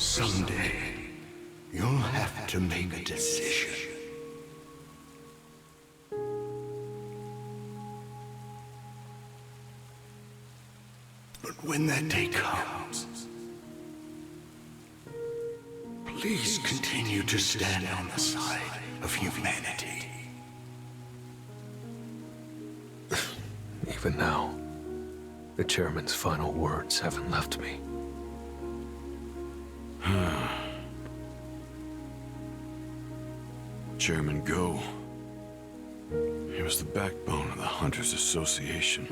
Someday, you'll have to make a decision. But when that day comes, please continue to stand on the side of humanity. Even now, the chairman's final words haven't left me. Chairman Go. He was the backbone of the Hunters Association.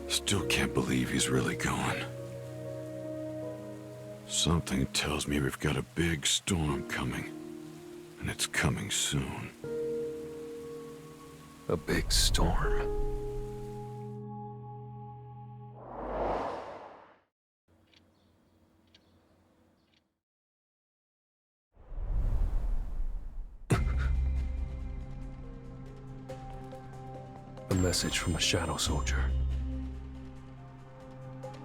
Still can't believe he's really gone. Something tells me we've got a big storm coming, and it's coming soon. A big storm. A message from a Shadow Soldier.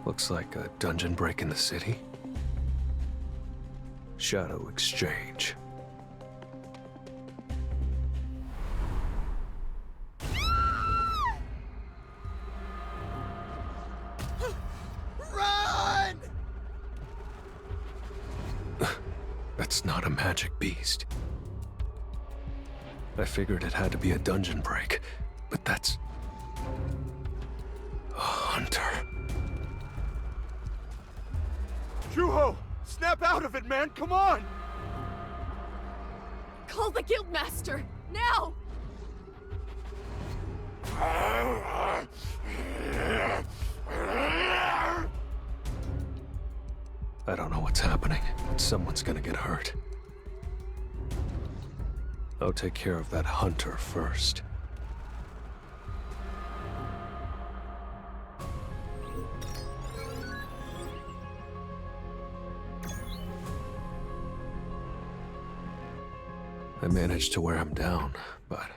Looks like a dungeon break in the city. Shadow Exchange. Run! That's not a magic beast. I figured it had to be a dungeon break, but that's a hunter. Juho! Snap out of it, man! Come on! Call the Guildmaster! Now! I don't know what's happening, but someone's gonna get hurt. I'll take care of that hunter first. I managed to wear him down, but...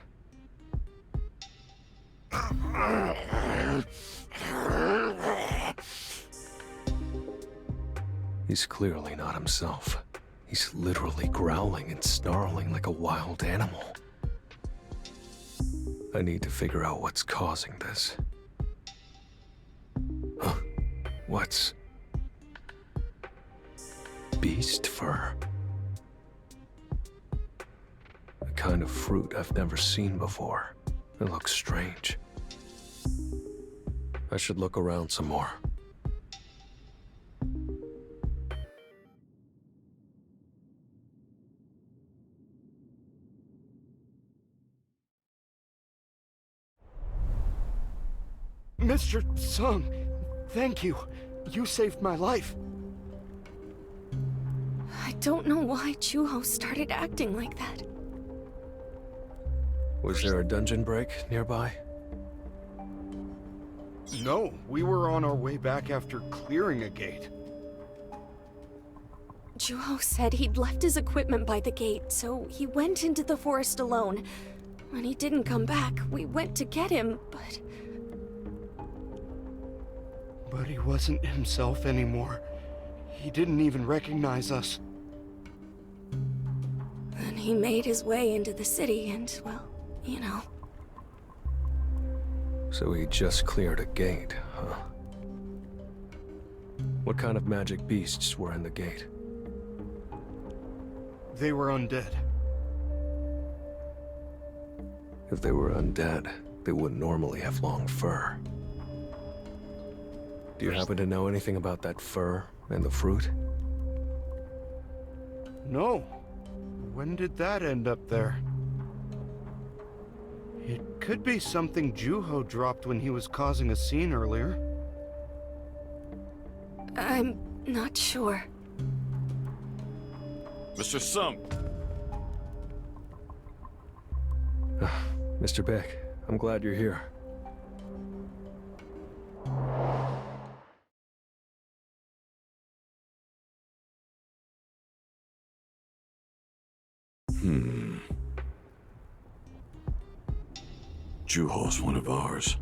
He's clearly not himself. He's literally growling and snarling like a wild animal. I need to figure out what's causing this. Huh? What's... beast fur? A kind of fruit I've never seen before. It looks strange. I should look around some more. Mr. Sung, thank you. You saved my life. I don't know why Juho started acting like that. Was there a dungeon break nearby? No, we were on our way back after clearing a gate. Juho said he'd left his equipment by the gate, so he went into the forest alone. When he didn't come back, we went to get him, but... But he wasn't himself anymore. He didn't even recognize us. Then he made his way into the city and, well, you know. So he just cleared a gate, huh? What kind of magic beasts were in the gate? They were undead. If they were undead, they wouldn't normally have long fur. Do you happen to know anything about that fur and the fruit? No. When did that end up there? It could be something Juho dropped when he was causing a scene earlier. I'm not sure. Mr. Sung! Mr. Beck, I'm glad you're here. Juho's one of ours.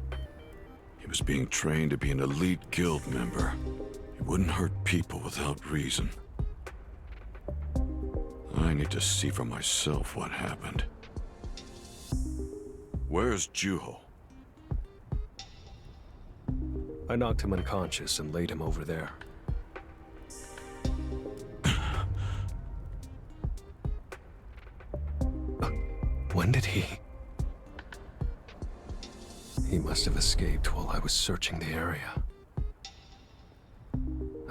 He was being trained to be an elite guild member. He wouldn't hurt people without reason. I need to see for myself what happened. Where's Juho? I knocked him unconscious and laid him over there. When did he... He must have escaped while I was searching the area.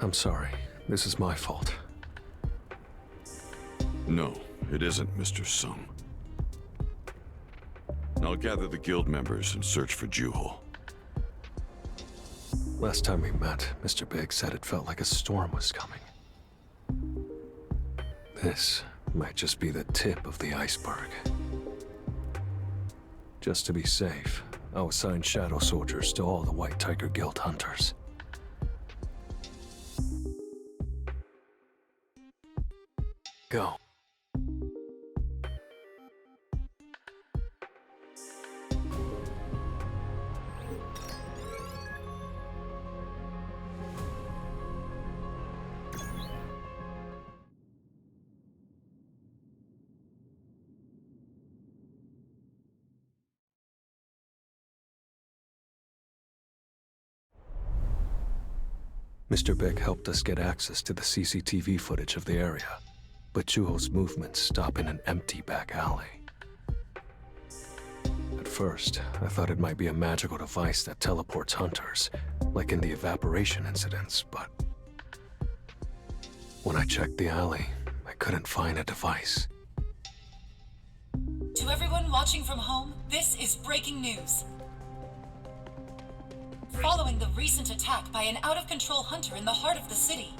I'm sorry. This is my fault. No, it isn't, Mr. Sung. I'll gather the guild members and search for Juho. Last time we met, Mr. Big said it felt like a storm was coming. This might just be the tip of the iceberg. Just to be safe, I'll assign shadow soldiers to all the White Tiger Guild hunters. Go. Mr. Beck helped us get access to the CCTV footage of the area, but Juho's movements stop in an empty back alley. At first, I thought it might be a magical device that teleports hunters, like in the evaporation incidents, but... when I checked the alley, I couldn't find a device. To everyone watching from home, this is breaking news. Following the recent attack by an out-of-control hunter in the heart of the city,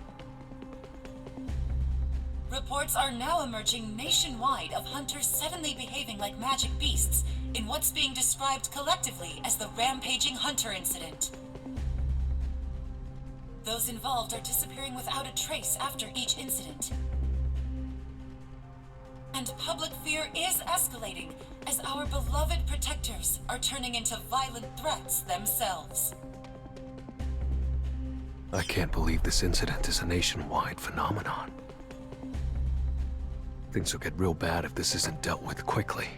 reports are now emerging nationwide of hunters suddenly behaving like magic beasts in what's being described collectively as the Rampaging Hunter incident. Those involved are disappearing without a trace after each incident. And public fear is escalating as our beloved protectors are turning into violent threats themselves. I can't believe this incident is a nationwide phenomenon. Things will get real bad if this isn't dealt with quickly.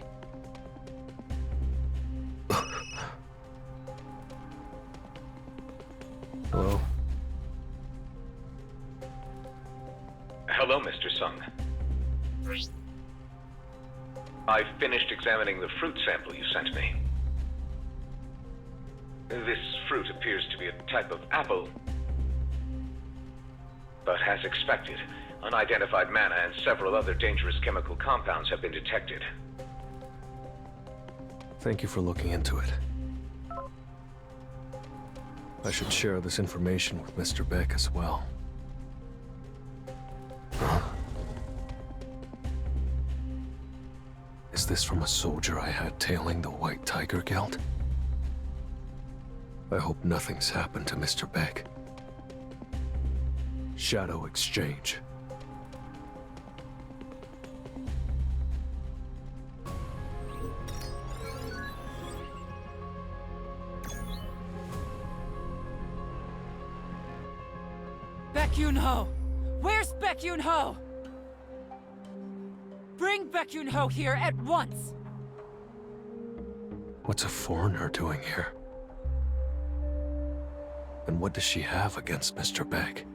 Hello? Hello, Mr. Sung. I've finished examining the fruit sample you sent me. This fruit appears to be a type of apple. But as expected, unidentified mana and several other dangerous chemical compounds have been detected. Thank you for looking into it. I should share this information with Mr. Beck as well. Is this from a soldier I had tailing the White Tiger Guild? I hope nothing's happened to Mr. Beck. Shadow exchange. Baek Yun-ho! Where's Baek Yun-ho? Bring Baek Yun-ho here at once! What's a foreigner doing here? And what does she have against Mr. Beck?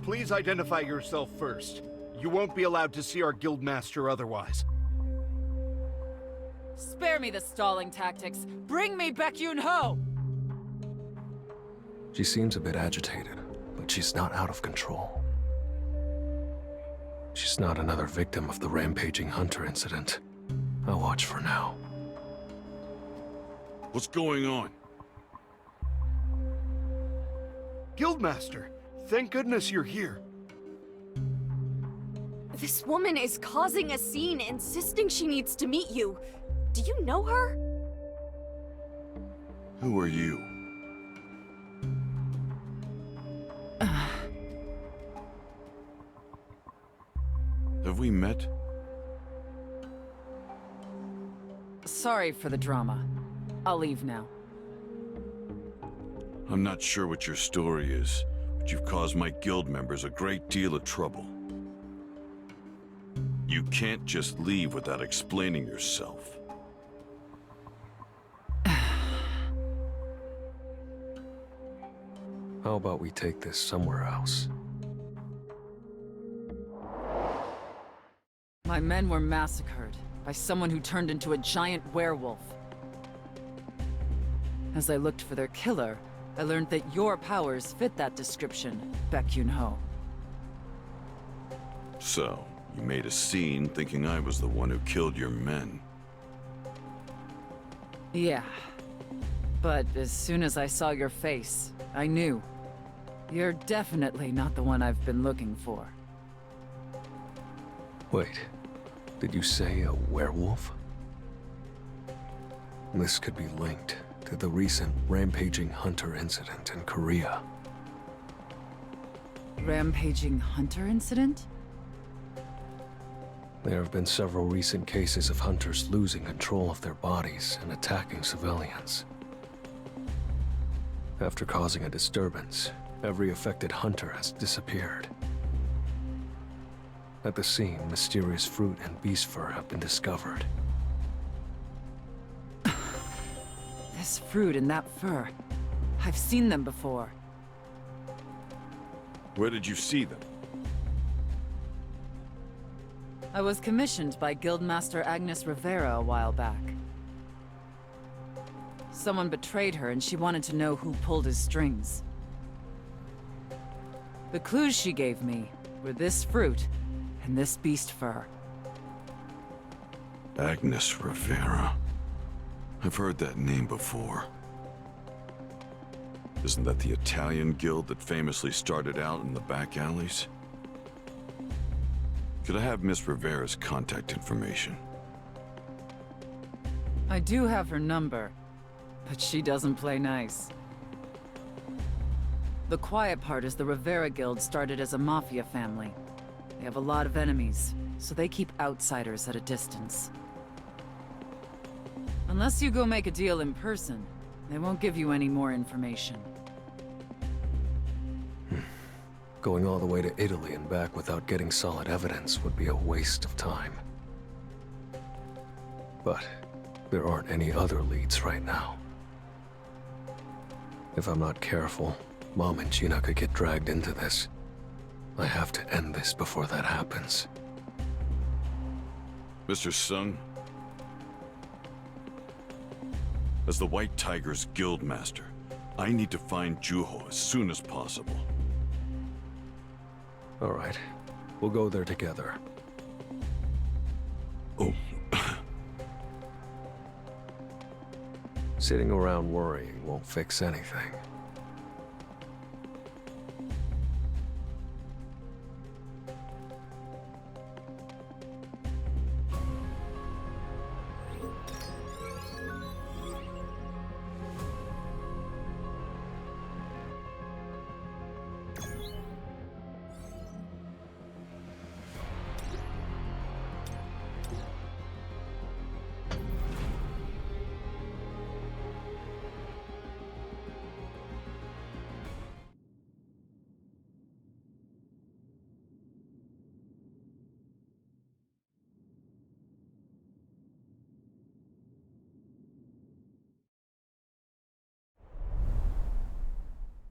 Please identify yourself first. You won't be allowed to see our guildmaster otherwise. Spare me the stalling tactics. Bring me Baek Yun-ho! She seems a bit agitated, but she's not out of control. She's not another victim of the Rampaging Hunter incident. I'll watch for now. What's going on? Guildmaster, thank goodness you're here. This woman is causing a scene, insisting she needs to meet you. Do you know her? Who are you? Have we met? Sorry for the drama. I'll leave now. I'm not sure what your story is, but you've caused my guild members a great deal of trouble. You can't just leave without explaining yourself. How about we take this somewhere else? My men were massacred by someone who turned into a giant werewolf. As I looked for their killer, I learned that your powers fit that description, Baek Yun-ho. So, you made a scene thinking I was the one who killed your men. Yeah. But as soon as I saw your face, I knew. You're definitely not the one I've been looking for. Wait, did you say a werewolf? This could be linked to the recent rampaging hunter incident in Korea. Rampaging hunter incident? There have been several recent cases of hunters losing control of their bodies and attacking civilians. After causing a disturbance, every affected hunter has disappeared. At the scene, mysterious fruit and beast fur have been discovered. This fruit and that fur. I've seen them before. Where did you see them? I was commissioned by Guildmaster Agnes Rivera a while back. Someone betrayed her and she wanted to know who pulled his strings. The clues she gave me were this fruit and this beast fur. Agnes Rivera. I've heard that name before. Isn't that the Italian guild that famously started out in the back alleys? Could I have Miss Rivera's contact information? I do have her number, but she doesn't play nice. The quiet part is the Rivera Guild started as a mafia family. They have a lot of enemies, so they keep outsiders at a distance. Unless you go make a deal in person, they won't give you any more information. Going all the way to Italy and back without getting solid evidence would be a waste of time. But there aren't any other leads right now. If I'm not careful, Mom and Gina could get dragged into this. I have to end this before that happens. Mr. Sung? As the White Tiger's guildmaster, I need to find Juho as soon as possible. All right, we'll go there together. Oh. Sitting around worrying won't fix anything.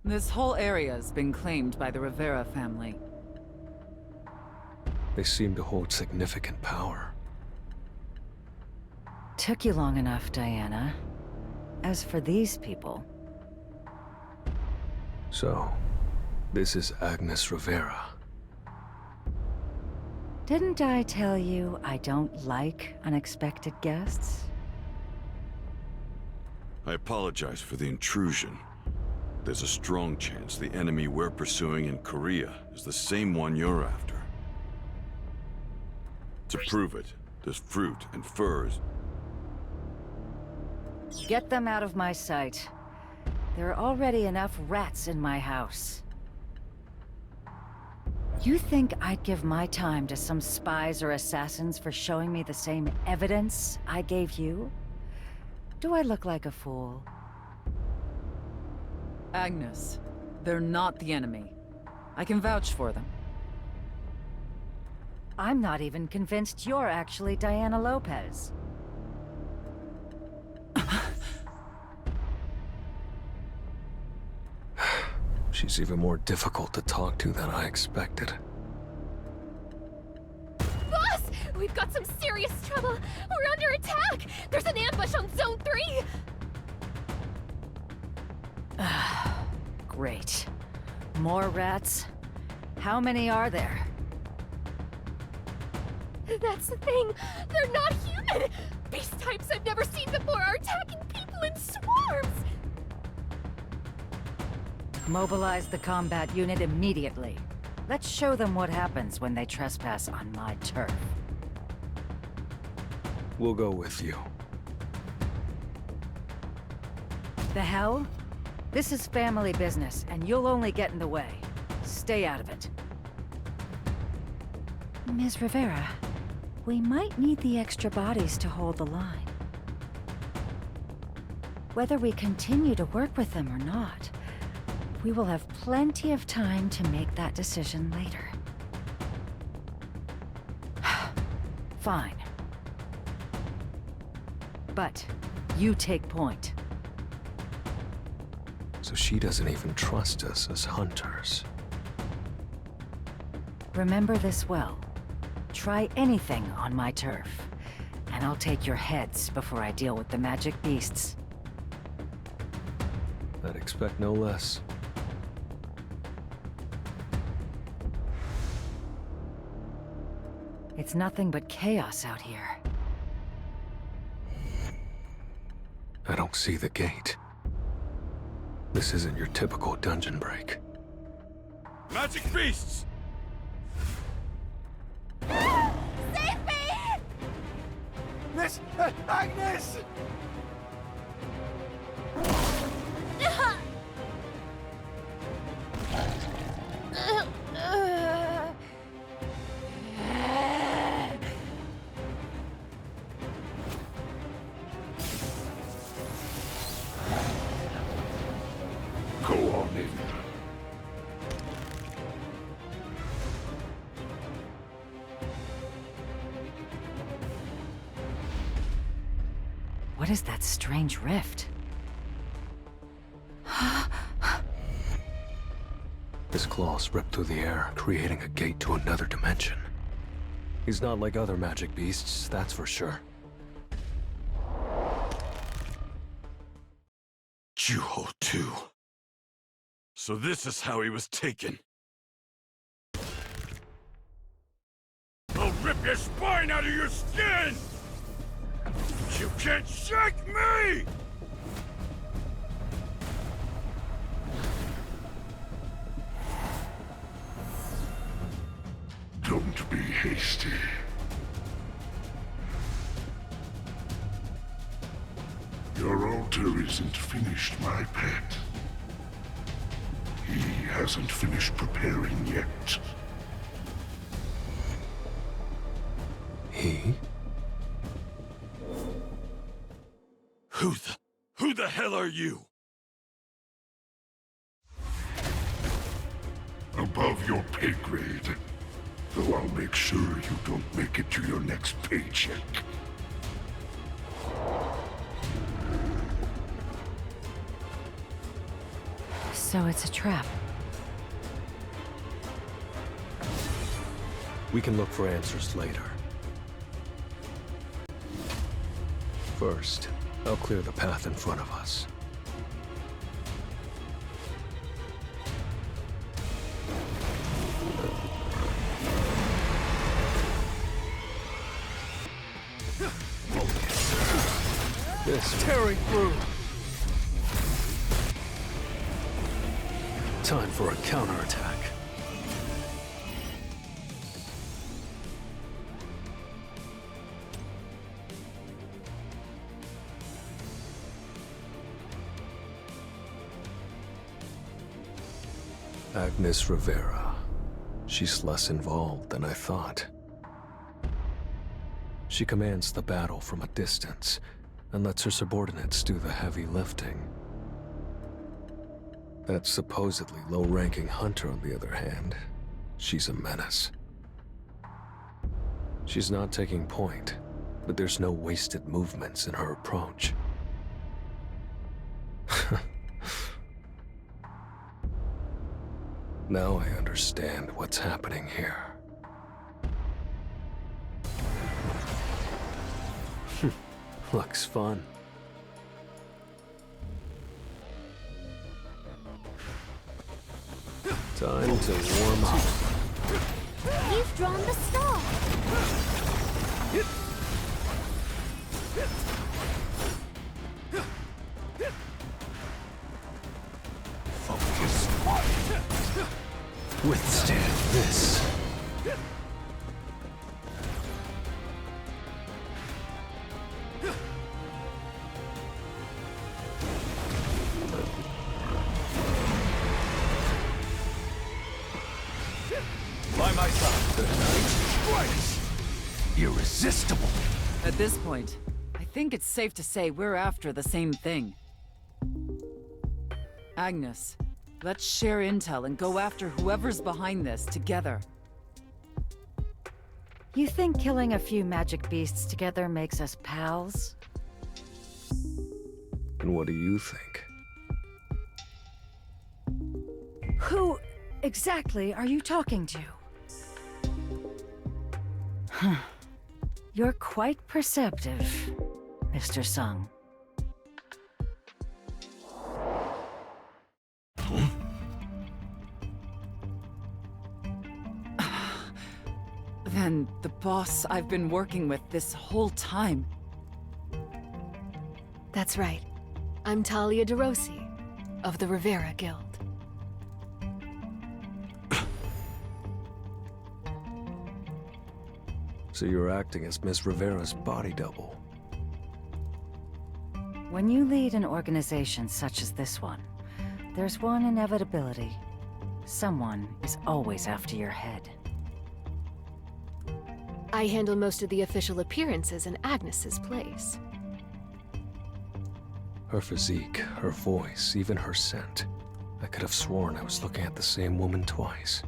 This whole area has been claimed by the Rivera family. They seem to hold significant power. Took you long enough, Diana. As for these people... So, this is Agnes Rivera. Didn't I tell you I don't like unexpected guests? I apologize for the intrusion. There's a strong chance the enemy we're pursuing in Korea is the same one you're after. To prove it, this fruit and furs... Get them out of my sight. There are already enough rats in my house. You think I'd give my time to some spies or assassins for showing me the same evidence I gave you? Do I look like a fool? Agnes, they're not the enemy. I can vouch for them. I'm not even convinced you're actually Diana Lopez. She's even more difficult to talk to than I expected. Boss! We've got some serious trouble! We're under attack! There's an ambush on Zone 3! Great. More rats? How many are there? That's the thing! They're not human! Beast types I've never seen before are attacking people in swarms! Mobilize the combat unit immediately. Let's show them what happens when they trespass on my turf. We'll go with you. The hell? This is family business, and you'll only get in the way. Stay out of it. Ms. Rivera, we might need the extra bodies to hold the line. Whether we continue to work with them or not, we will have plenty of time to make that decision later. Fine. But you take point. So she doesn't even trust us as hunters. Remember this well. Try anything on my turf, and I'll take your heads before I deal with the magic beasts. I'd expect no less. It's nothing but chaos out here. I don't see the gate. This isn't your typical dungeon break. Magic beasts! Save me! Miss Agnes! Go on in. What is that strange rift? His claws ripped through the air, creating a gate to another dimension. He's not like other magic beasts, that's for sure. Juho 2. So this is how he was taken. I'll rip your spine out of your skin! You can't shake me! Don't be hasty. Your altar isn't finished, my pet. He hasn't finished preparing yet. He? Who the hell are you? Above your pay grade. Though I'll make sure you don't make it to your next paycheck. So it's a trap. We can look for answers later. First, I'll clear the path in front of us. This tearing through. Time for a counterattack. Agnes Rivera. She's less involved than I thought. She commands the battle from a distance and lets her subordinates do the heavy lifting. That supposedly low-ranking hunter, on the other hand, she's a menace. She's not taking point, but there's no wasted movements in her approach. Now I understand what's happening here. Looks fun. Time to warm up. You've drawn the star! Focus. Withstand this. By my side. The night strikes. Irresistible. At this point, I think it's safe to say we're after the same thing. Agnes, let's share intel and go after whoever's behind this together. You think killing a few magic beasts together makes us pals? And what do you think? Who exactly are you talking to? You're quite perceptive, Mr. Sung. Then the boss I've been working with this whole time. That's right. I'm Talia DeRossi, of the Rivera Guild. So you're acting as Ms. Rivera's body double. When you lead an organization such as this one, there's one inevitability. Someone is always after your head. I handle most of the official appearances in Agnes's place. Her physique, her voice, even her scent. I could have sworn I was looking at the same woman twice.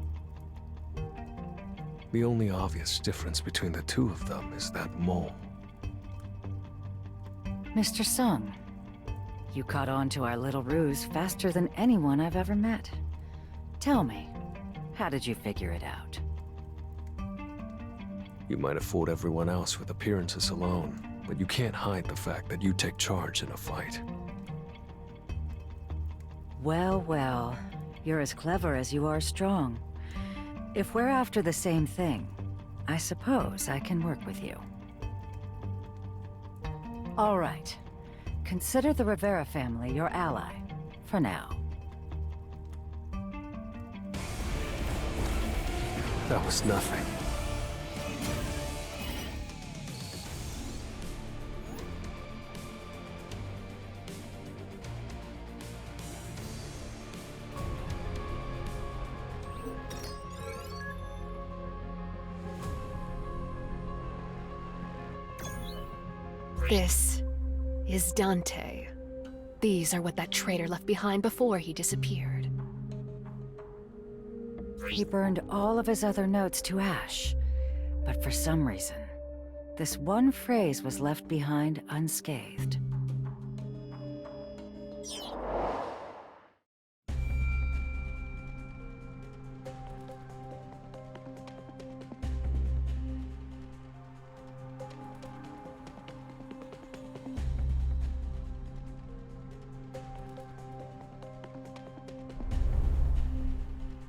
The only obvious difference between the two of them is that mole. Mr. Sung, you caught on to our little ruse faster than anyone I've ever met. Tell me, how did you figure it out? You might have fooled everyone else with appearances alone, but you can't hide the fact that you take charge in a fight. Well, well, you're as clever as you are strong. If we're after the same thing, I suppose I can work with you. All right. Consider the Rivera family your ally, for now. That was nothing. This is Dante. These are what that traitor left behind before he disappeared. He burned all of his other notes to ash, but for some reason, this one phrase was left behind unscathed.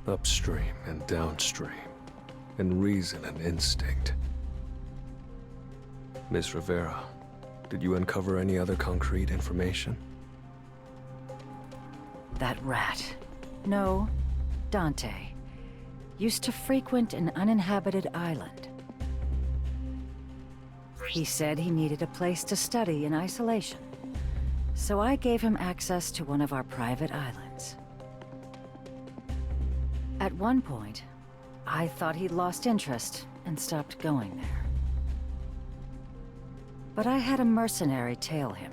Upstream and downstream, and reason and instinct. Ms. Rivera, did you uncover any other concrete information? That rat. No, Dante. Used to frequent an uninhabited island. He said he needed a place to study in isolation, so I gave him access to one of our private islands. At one point, I thought he'd lost interest and stopped going there. But I had a mercenary tail him.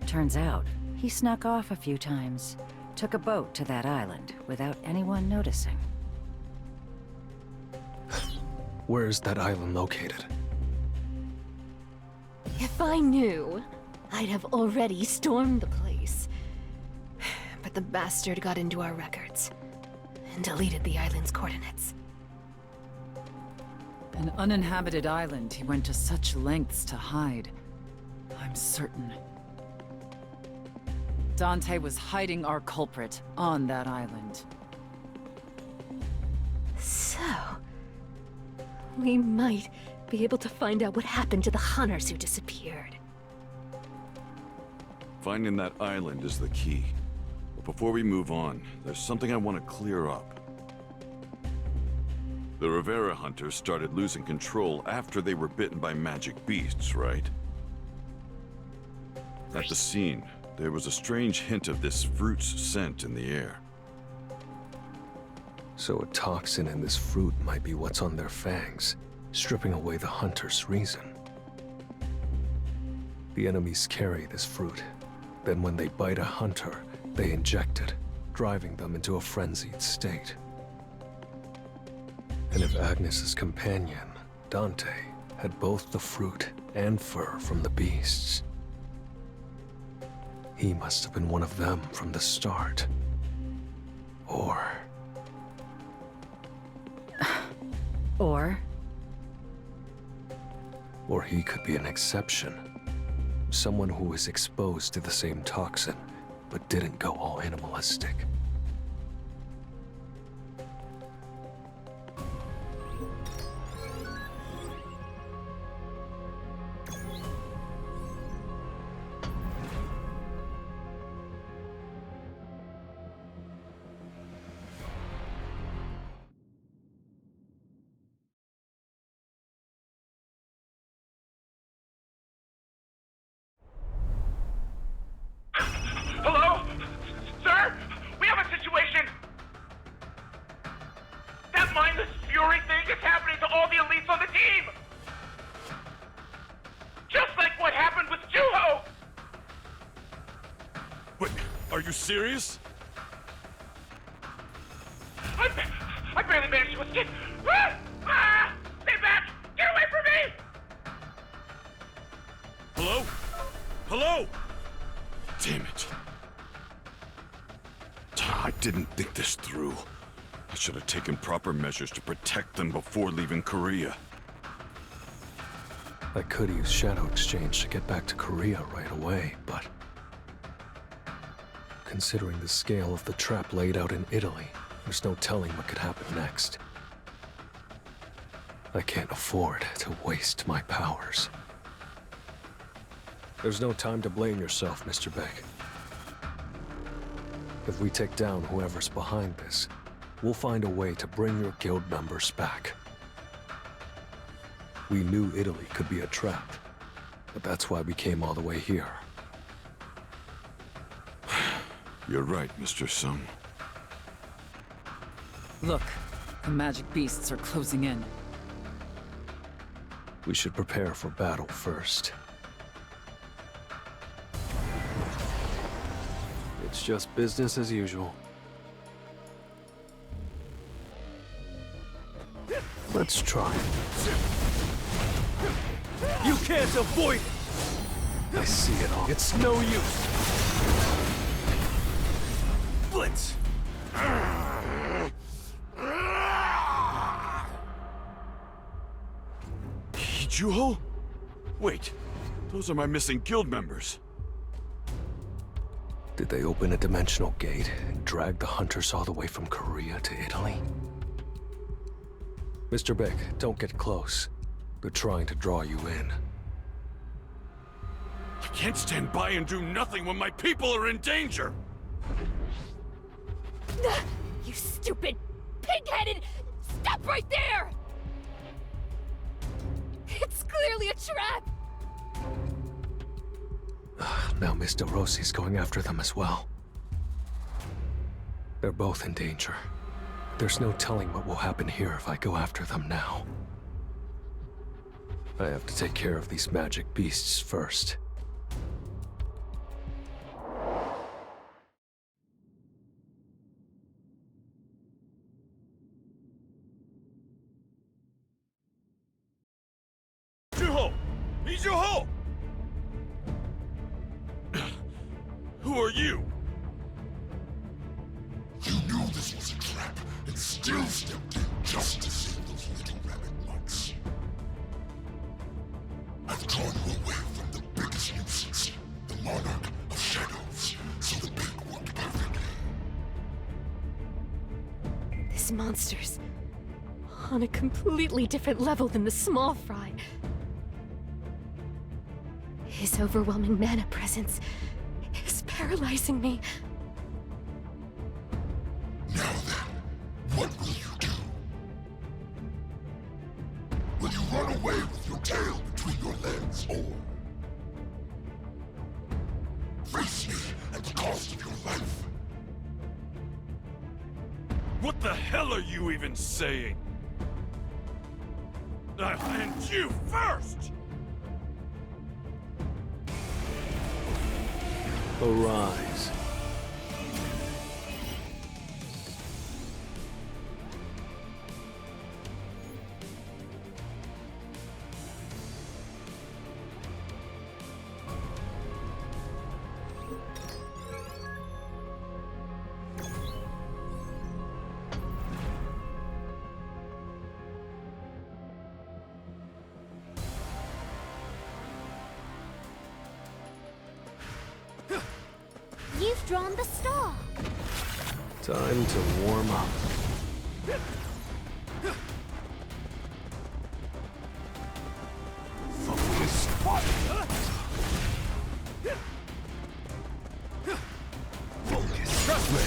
Turns out, he snuck off a few times, took a boat to that island without anyone noticing. Where is that island located? If I knew, I'd have already stormed the place. But the bastard got into our records and deleted the island's coordinates. An uninhabited island he went to such lengths to hide. I'm certain. Dante was hiding our culprit on that island. So, we might be able to find out what happened to the hunters who disappeared. Finding that island is the key. But before we move on, there's something I want to clear up. The Rivera hunters started losing control after they were bitten by magic beasts, right? At the scene, there was a strange hint of this fruit's scent in the air. So a toxin in this fruit might be what's on their fangs, stripping away the hunter's reason. The enemies carry this fruit. Then when they bite a hunter, they inject it, driving them into a frenzied state. And if Agnes's companion, Dante, had both the fruit and fur from the beasts, he must have been one of them from the start. Or he could be an exception. Someone who was exposed to the same toxin, but didn't go all animalistic. Hello? Sir? We have a situation! That mindless fury thing is happening to all the elites on the team! Just like what happened with Juho! Wait, are you serious? I barely managed to escape! Stay back! Get away from me! Hello? Hello? Damn it. I didn't think this through. I should have taken proper measures to protect them before leaving Korea. I could use Shadow Exchange to get back to Korea right away, but considering the scale of the trap laid out in Italy, there's no telling what could happen next. I can't afford to waste my powers. There's no time to blame yourself, Mr. Beck. If we take down whoever's behind this, we'll find a way to bring your guild members back. We knew Italy could be a trap, but that's why we came all the way here. You're right, Mr. Sung. Look, the magic beasts are closing in. We should prepare for battle first. It's just business as usual. Let's try. You can't avoid it! I see it all. It's no use! Blitz! Juho? Wait, those are my missing guild members. Did they open a dimensional gate and drag the hunters all the way from Korea to Italy? Mr. Beck, don't get close. They're trying to draw you in. I can't stand by and do nothing when my people are in danger! You stupid, pig-headed! Stop right there! It's clearly a trap! Now Mr. Rossi's going after them as well. They're both in danger. There's no telling what will happen here if I go after them now. I have to take care of these magic beasts first. Juho! Juho! Who are you? You knew this was a trap and still stepped in just to save those little rabbit mutts. I've drawn you away from the biggest nuisance, the Monarch of Shadows, so the bait worked perfectly. This monster's on a completely different level than the small fry. His overwhelming mana presence is paralyzing me. Now then, what will you do? Will you run away with your tail between your legs, or face me at the cost of your life? What the hell are you even saying? I'll end you first! Arise. You've drawn the star. Time to warm up. Focus. Focus. Trust me.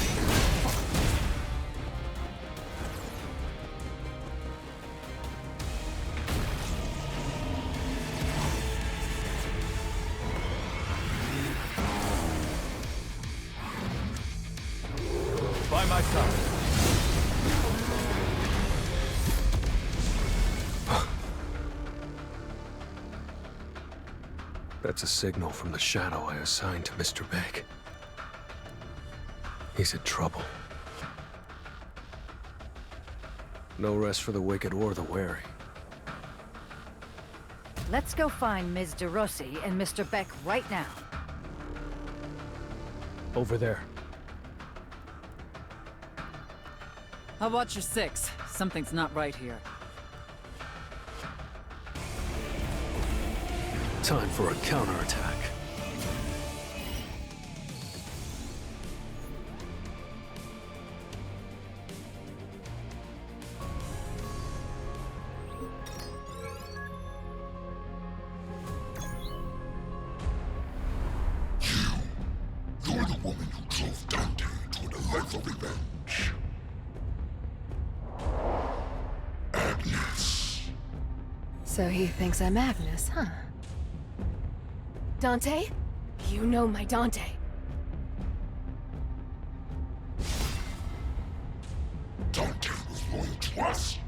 By my side. That's a signal from the shadow I assigned to Mr. Big. He's in trouble. No rest for the wicked or the wary. Let's go find Ms. DeRossi and Mr. Beck right now. Over there. I'll watch your six. Something's not right here. Time for a counterattack. You're the woman who drove Dante toward a life of revenge. Agnes. So he thinks I'm Agnes, huh? Dante? You know my Dante. Dante was loyal to us.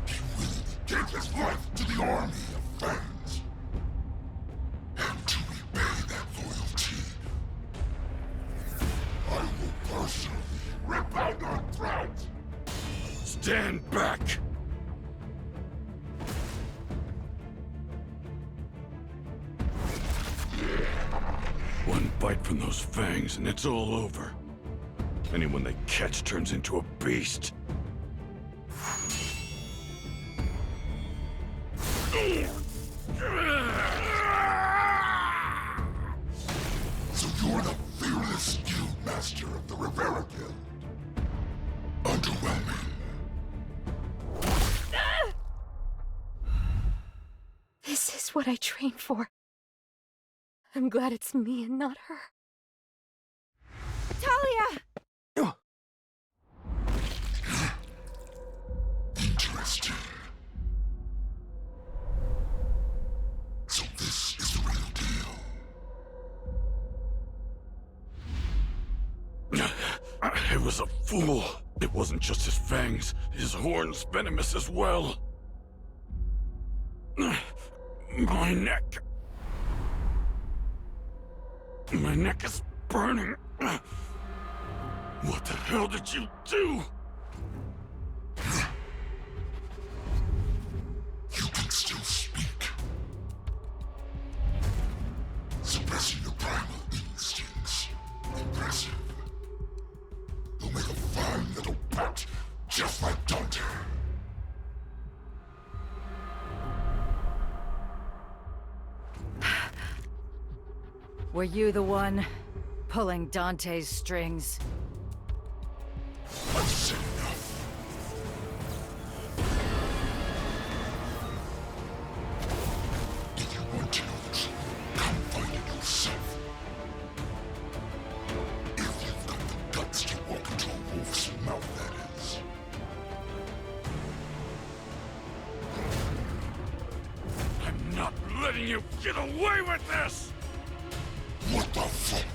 He willingly gave his life to the army of Fangs. And to repay that loyalty, I will personally rip out your throat. Stand back! One bite from those fangs and it's all over. Anyone they catch turns into a beast. So you're the fearless guild master of the Rivera Guild. Underwhelming. This is what I trained for. I'm glad it's me and not her. Talia! Interesting. So this is the real deal. It was a fool. It wasn't just his fangs. His horns venomous as well. My neck. My neck is burning. What the hell did you do? You can still speak. Were you the one pulling Dante's strings? I've said enough. If you want to know the truth, come find it yourself. If you've got the guts to walk into a wolf's mouth, that is. I'm not letting you get away with this! What the fuck?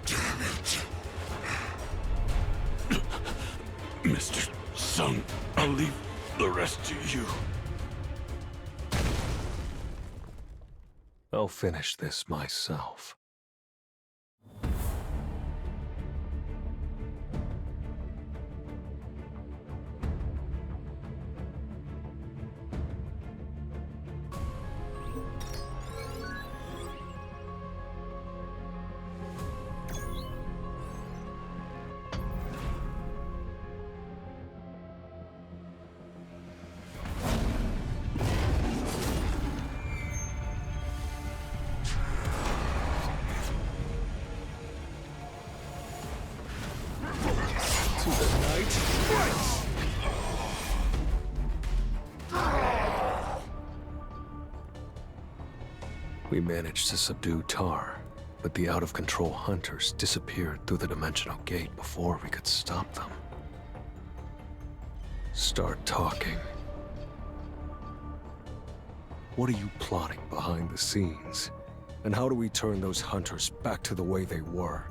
Damn it! Mr. Sung, I'll leave the rest to you. I'll finish this myself. We managed to subdue Tar, but the out-of-control hunters disappeared through the dimensional gate before we could stop them. Start talking. What are you plotting behind the scenes? And how do we turn those hunters back to the way they were?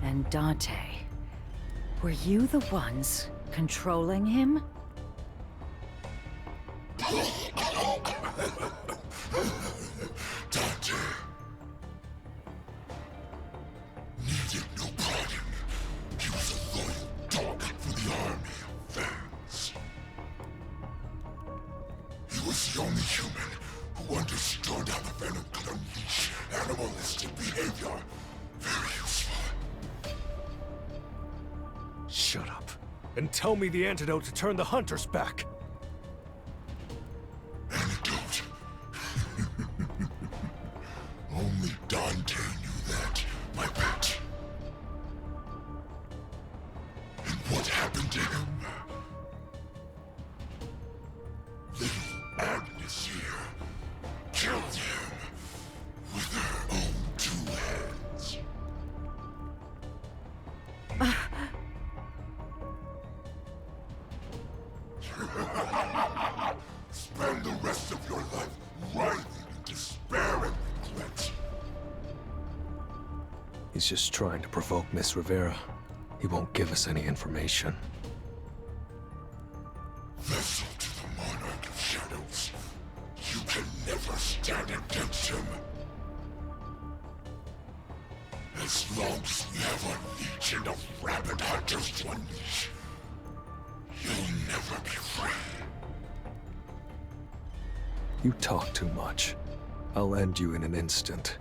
And Dante, were you the ones controlling him? Dante needed no pardon. He was a loyal dog for the army of Fangs. He was the only human who understood how the Venom could unleash animalistic behavior. Very useful. Shut up. And tell me the antidote to turn the hunters back. Antidote. Only Dante knew that, my pet. And what happened to him? Little Agnes here killed him with her own two hands. Spend the rest of your life writhing in despair and regret. He's just trying to provoke Miss Rivera. He won't give us any information. Vessel to the Monarch of Shadows. You can never stand against him. As long as we have a legion of rabid hunters to unleash, you'll never be free. You talk too much. I'll end you in an instant.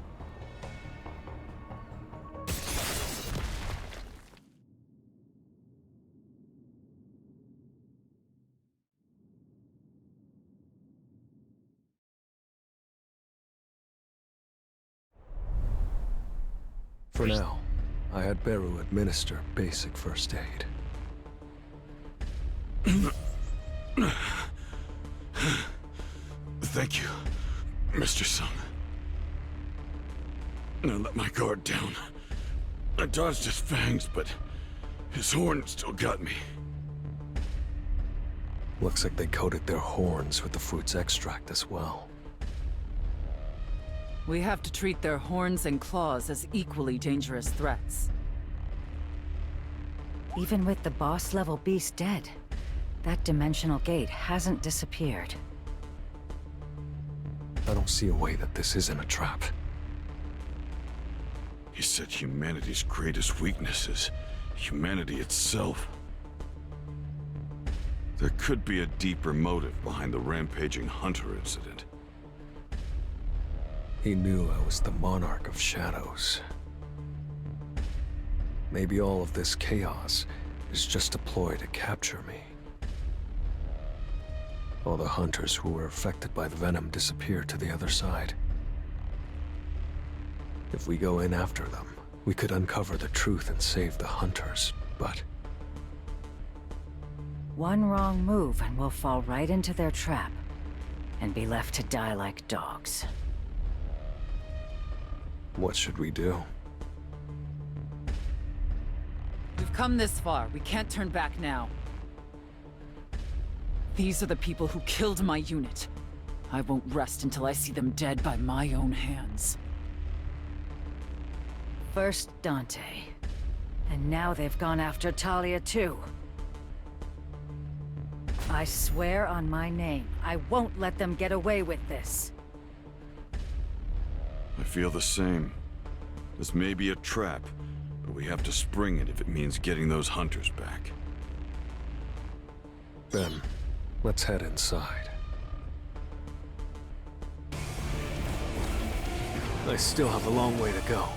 For now, I had Beru administer basic first aid. Thank you, Mr. Sung. I let my guard down. I dodged his fangs, but his horn still got me. Looks like they coated their horns with the fruit's extract as well. We have to treat their horns and claws as equally dangerous threats. Even with the boss-level beast dead, that dimensional gate hasn't disappeared. I don't see a way that this isn't a trap. He said humanity's greatest weakness is humanity itself. There could be a deeper motive behind the rampaging hunter incident. He knew I was the Monarch of Shadows. Maybe all of this chaos is just a ploy to capture me. All the hunters who were affected by the venom disappeared to the other side. If we go in after them, we could uncover the truth and save the hunters, but... One wrong move and we'll fall right into their trap, and be left to die like dogs. what should we do? We've come this far. We can't turn back now. These are the people who killed my unit. I won't rest until I see them dead by my own hands. First Dante. And now they've gone after Talia too. I swear on my name, I won't let them get away with this. I feel the same. This may be a trap, but we have to spring it if it means getting those hunters back. Then, let's head inside. I still have a long way to go.